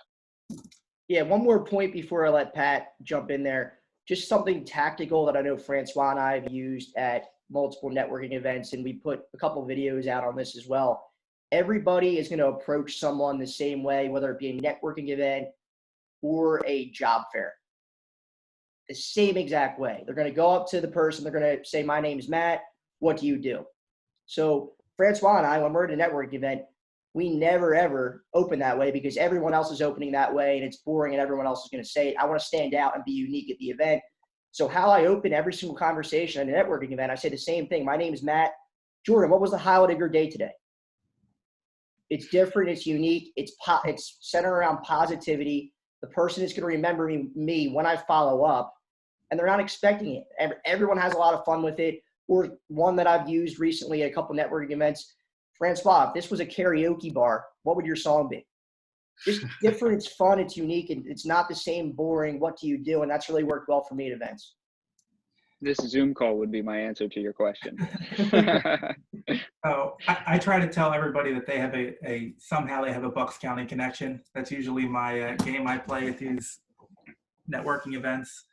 Yeah, one more point before I let Pat jump in there. Just something tactical that I know Francois and I have used at multiple networking events, and we put a couple videos out on this as well. Everybody is going to approach someone the same way, whether it be a networking event or a job fair. The same exact way. They're going to go up to the person. They're going to say, my name is Matt. What do you do? So Francois and I, when we're at a networking event, we never, ever open that way because everyone else is opening that way and it's boring and everyone else is going to say it. I want to stand out and be unique at the event. So how I open every single conversation at a networking event, I say the same thing. My name is Matt. Jordan, what was the highlight of your day today? It's different. It's unique. It's centered around positivity. The person is going to remember me when I follow up, and they're not expecting it. Everyone has a lot of fun with it. Or one that I've used recently at a couple networking events, Francois, if this was a karaoke bar, what would your song be? Just different. It's fun. It's unique. And it's not the same boring, what do you do? And that's really worked well for me at events. This Zoom call would be my answer to your question. Oh, I try to tell everybody that they have somehow they have a Bucks County connection. That's usually my game I play at these networking events.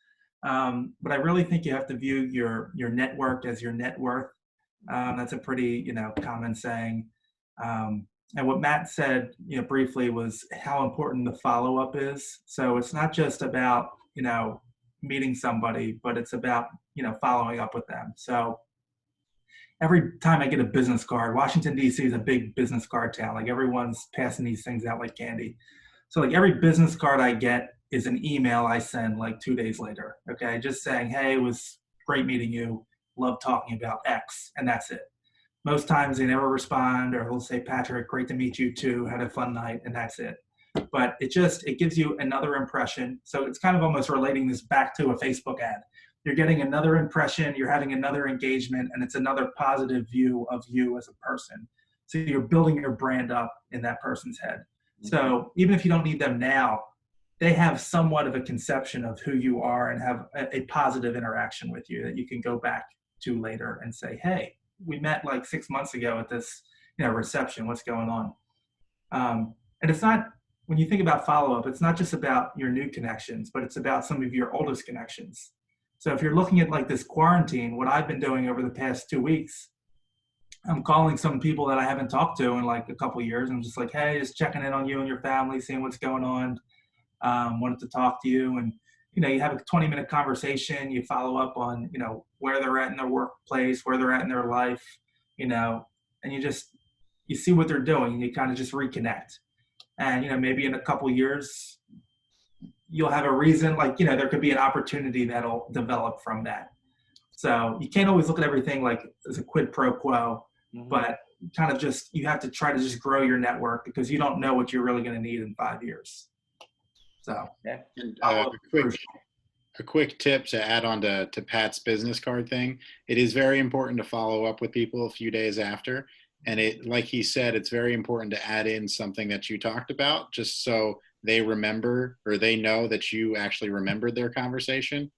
But I really think you have to view your network as your net worth. That's a pretty common saying. And what Matt said briefly was how important the follow up is. So it's not just about meeting somebody, but it's about following up with them. So every time I get a business card, Washington, D.C. is a big business card town. Like everyone's passing these things out like candy. So like every business card I get is an email I send like 2 days later. Okay. Just saying, hey, it was great meeting you. Love talking about X. And that's it. Most times they never respond, or they'll say, Patrick, great to meet you too. Had a fun night. And that's it. But it gives you another impression. So it's kind of almost relating this back to a Facebook ad. You're getting another impression, you're having another engagement, and it's another positive view of you as a person. So you're building your brand up in that person's head. So even if you don't need them now, they have somewhat of a conception of who you are and have a positive interaction with you that you can go back to later and say, hey, we met like 6 months ago at this reception, what's going on? And it's not, when you think about follow-up, it's not just about your new connections, but it's about some of your oldest connections. So if you're looking at like this quarantine, what I've been doing over the past 2 weeks, I'm calling some people that I haven't talked to in like a couple of years. I'm just like, hey, just checking in on you and your family, seeing what's going on. Wanted to talk to you. And, you have a 20-minute conversation. You follow up on, where they're at in their workplace, where they're at in their life, and you see what they're doing and you kind of just reconnect. And, maybe in a couple of years, you'll have a reason, like, there could be an opportunity that'll develop from that. So you can't always look at everything like as a quid pro quo, but kind of just, you have to try to just grow your network because you don't know what you're really going to need in 5 years. So yeah. And, a quick tip to add on to Pat's business card thing. It is very important to follow up with people a few days after. And it, like he said, it's very important to add in something that you talked about, just so they remember, or they know that you actually remembered their conversation,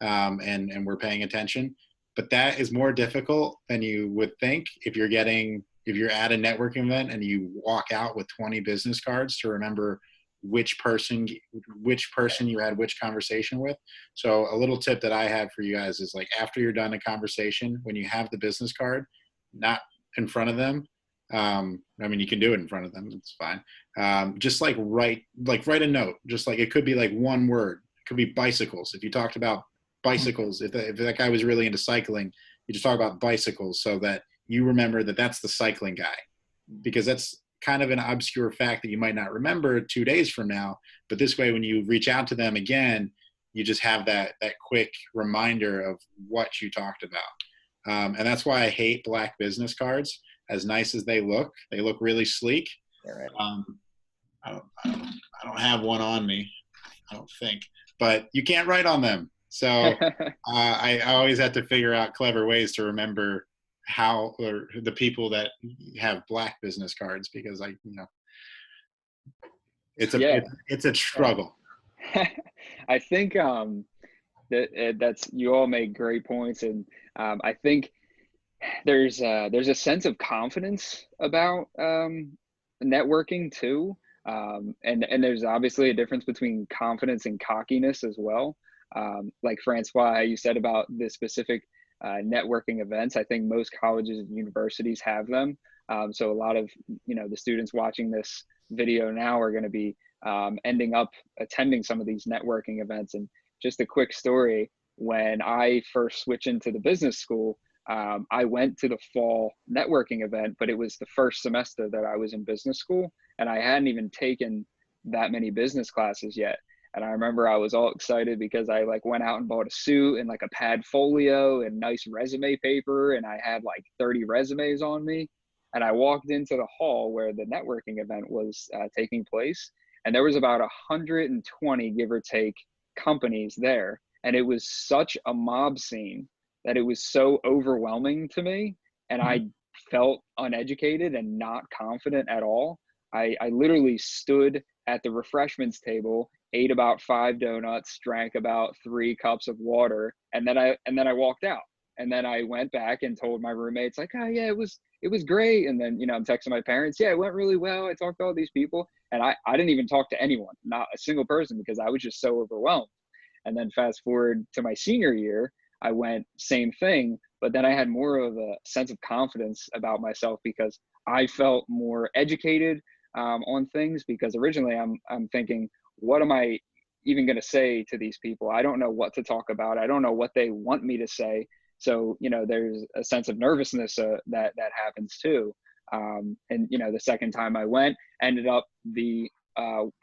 and were paying attention. But that is more difficult than you would think if you're at a networking event and you walk out with 20 business cards to remember which person you had which conversation with. So a little tip that I have for you guys is, like, after you're done a conversation, when you have the business card, not in front of them. You can do it in front of them. It's fine. Just write a note. Just like, it could be like one word. It could be bicycles. If you talked about bicycles, if that guy was really into cycling, you just talk about bicycles so that you remember that that's the cycling guy, because that's kind of an obscure fact that you might not remember 2 days from now. But this way, when you reach out to them again, you just have that quick reminder of what you talked about. And that's why I hate black business cards. As nice as they look really sleek. Right. I don't have one on me, I don't think, but you can't write on them. So I always have to figure out clever ways to remember or the people that have black business cards, because it's a struggle. I think that's, you all make great points, and I think there's a sense of confidence about networking too, and there's obviously a difference between confidence and cockiness as well. Like Francois, you said about the specific networking events, I think most colleges and universities have them. So a lot of the students watching this video now are going to be ending up attending some of these networking events. And just a quick story: when I first switched into the business school, I went to the fall networking event, but it was the first semester that I was in business school, and I hadn't even taken that many business classes yet. And I remember I was all excited because I went out and bought a suit and a pad folio and nice resume paper, and I had 30 resumes on me. And I walked into the hall where the networking event was taking place, and there was about 120, give or take, companies there. And it was such a mob scene that it was so overwhelming to me, and I felt uneducated and not confident at all. I literally stood at the refreshments table, ate about 5 donuts, drank about 3 cups of water, and then I walked out. And then I went back and told my roommates, like, oh yeah, it was great. And then, I'm texting my parents, yeah, it went really well. I talked to all these people, and I didn't even talk to anyone, not a single person, because I was just so overwhelmed. And then fast forward to my senior year, I went same thing, but then I had more of a sense of confidence about myself because I felt more educated on things. Because originally I'm thinking, what am I even going to say to these people? I don't know what to talk about. I don't know what they want me to say. So there's a sense of nervousness that happens too. And the second time I went, ended up the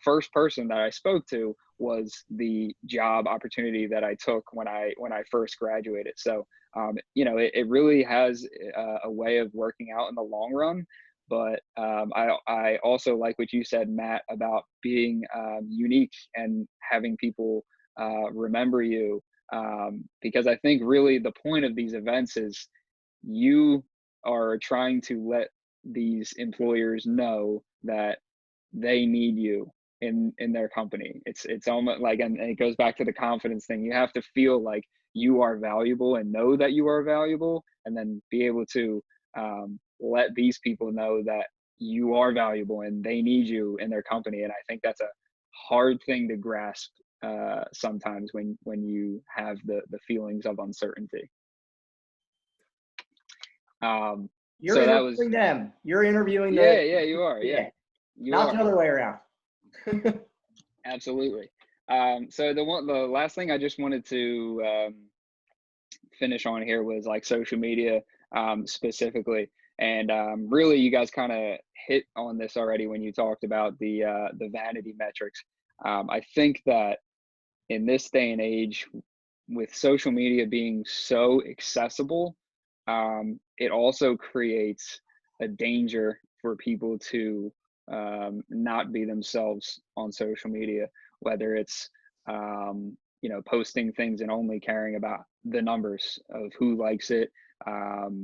first person that I spoke to was the job opportunity that I took when I first graduated. So it really has a way of working out in the long run. But I also like what you said, Matt, about being unique and having people remember you, because I think really the point of these events is you are trying to let these employers know that they need you in their company. It's almost like, and it goes back to the confidence thing. You have to feel like you are valuable and know that you are valuable, and then be able to let these people know that you are valuable and they need you in their company. And I think that's a hard thing to grasp sometimes when you have the feelings of uncertainty. You're So that interviewing was them. You're interviewing yeah, you are. Yeah, you not are. the other way around. Absolutely. So the last thing I just wanted to finish on here was like social media specifically, and really you guys kind of hit on this already when you talked about the vanity metrics. I think that in this day and age, with social media being so accessible, it also creates a danger for people to not be themselves on social media, whether it's posting things and only caring about the numbers of who likes it,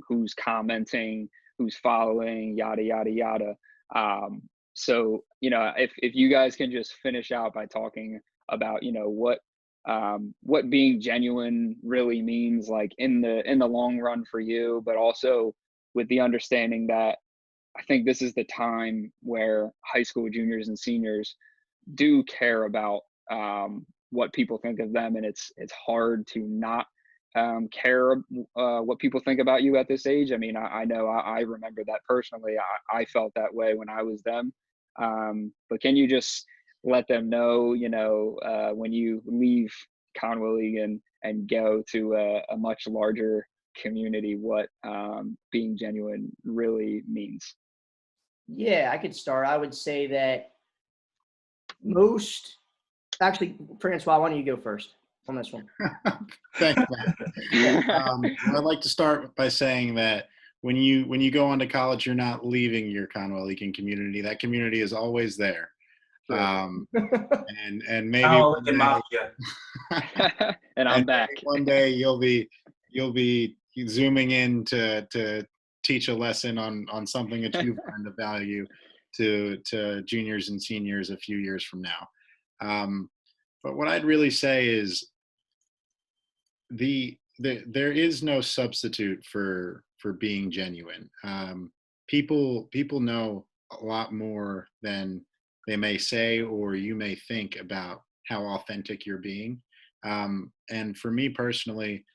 who's commenting, who's following, yada yada yada. So if you guys can just finish out by talking about what being genuine really means, like in the long run for you, but also with the understanding that I think this is the time where high school juniors and seniors do care about what people think of them, and it's hard to not care what people think about you at this age. I mean, I know I remember that personally. I felt that way when I was them. But can you just let them know, when you leave Conwell and go to a much larger community, what being genuine really means? Yeah, I could start. I would say that actually, Francois, why don't you go first on this one? Thanks, Matt. I'd like to start by saying that when you go on to college, you're not leaving your Conwell-Eakin community. That community is always there. And maybe Oh, in Mafia. And I'm back. One day you'll be zooming in to teach a lesson on something that you've learned of value to juniors and seniors a few years from now. But what I'd really say is there is no substitute for being genuine. People know a lot more than they may say or you may think about how authentic you're being. And for me personally,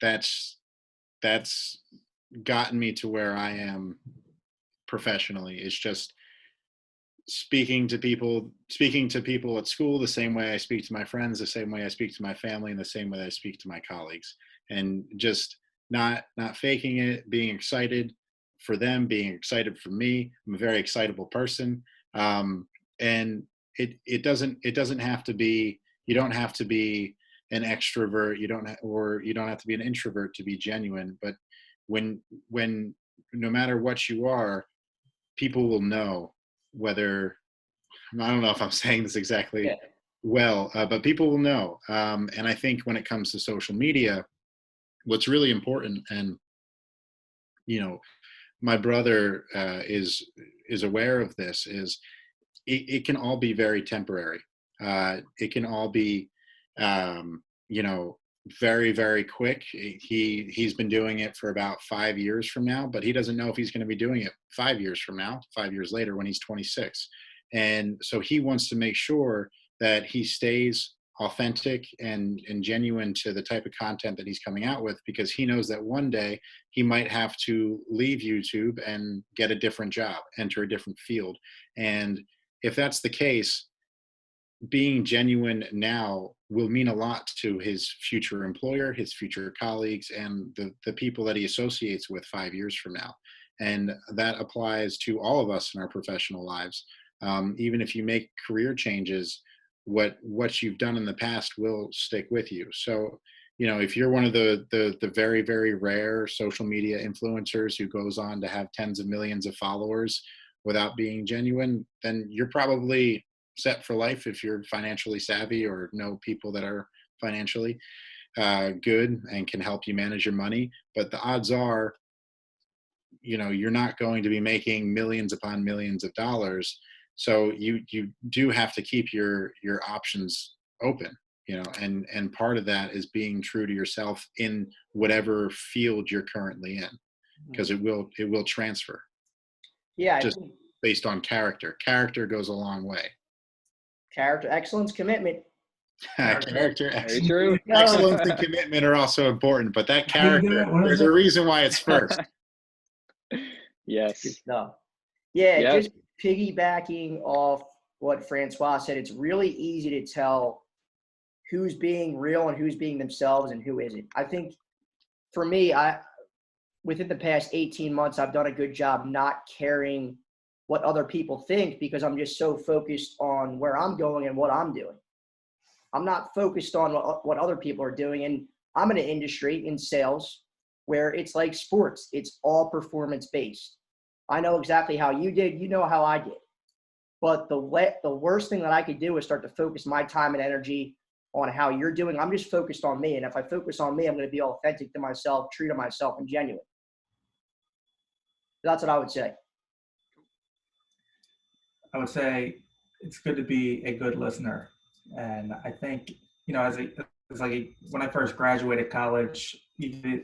that's gotten me to where I am professionally. It's just speaking to people at school the same way I speak to my friends, the same way I speak to my family, and the same way I speak to my colleagues, and just not faking it, being excited for them, being excited for me. I'm a very excitable person. And it doesn't have to be, you don't have to be an extrovert, you don't have to be an introvert to be genuine. But when no matter what you are, people will know whether, I don't know if I'm saying this exactly well, but people will know. And I think when it comes to social media, what's really important, and my brother is aware of this, is it can all be very temporary. It can all be, you know, very, very quick. He's been doing it for about 5 years from now, but he doesn't know if he's going to be doing it 5 years from now, 5 years later when he's 26. And so he wants to make sure that he stays authentic and genuine to the type of content that he's coming out with, because he knows that one day he might have to leave YouTube and get a different job, enter a different field. And if that's the case, being genuine now will mean a lot to his future employer, his future colleagues, and the people that he associates with 5 years from now. And that applies to all of us in our professional lives. Even if you make career changes, what you've done in the past will stick with you. So, you know, if you're one of the very, very rare social media influencers who goes on to have tens of millions of followers without being genuine, then you're probably set for life if you're financially savvy or know people that are financially good and can help you manage your money. But the odds are, you know, you're not going to be making millions upon millions of dollars. So you do have to keep your options open, you know, and part of that is being true to yourself in whatever field you're currently in, because it will transfer. Yeah, just based on character. Character goes a long way. Character, excellence, commitment. Character, Very true. excellence, and commitment are also important, but that character, there's a reason why it's first. Yes. Good stuff. Yeah, Yes. just piggybacking off what Francois said, it's really easy to tell who's being real and who's being themselves and who isn't. I think for me, within the past 18 months, I've done a good job not caring what other people think, because I'm just so focused on where I'm going and what I'm doing. I'm not focused on what other people are doing. And I'm in an industry in sales where it's like sports. It's all performance based. I know exactly how you did. You know how I did. But the worst thing that I could do is start to focus my time and energy on how you're doing. I'm just focused on me. And if I focus on me, I'm going to be authentic to myself, true to myself, and genuine. That's what I would say. I would say it's good to be a good listener. And I think, you know, when I first graduated college, you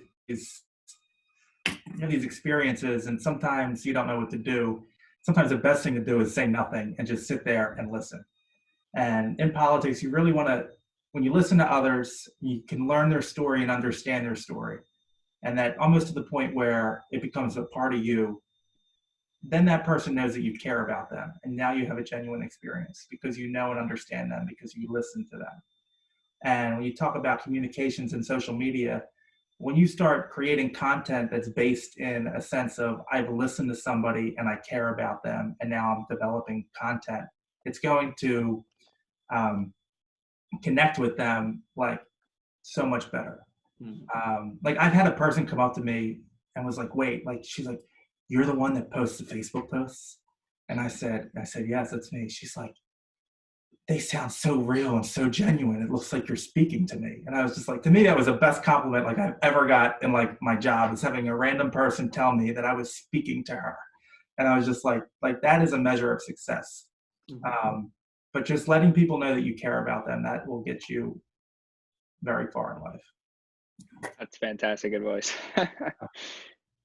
have these experiences, and sometimes you don't know what to do. Sometimes the best thing to do is say nothing and just sit there and listen. And in politics, you really want to, when you listen to others, you can learn their story and understand their story. And that almost to the point where it becomes a part of you, then that person knows that you care about them. And now you have a genuine experience because you know and understand them, because you listen to them. And when you talk about communications and social media, when you start creating content that's based in a sense of I've listened to somebody and I care about them, and now I'm developing content, it's going to connect with them like so much better. Like I've had a person come up to me and was like, wait, like she's like, you're the one that posts the Facebook posts? And I said, yes, that's me. She's like, they sound so real and so genuine. It looks like you're speaking to me. And I was just like, to me, that was the best compliment like I've ever got in like my job, is having a random person tell me that I was speaking to her. And I was just like that is a measure of success. But just letting people know that you care about them, that will get you very far in life. That's fantastic advice.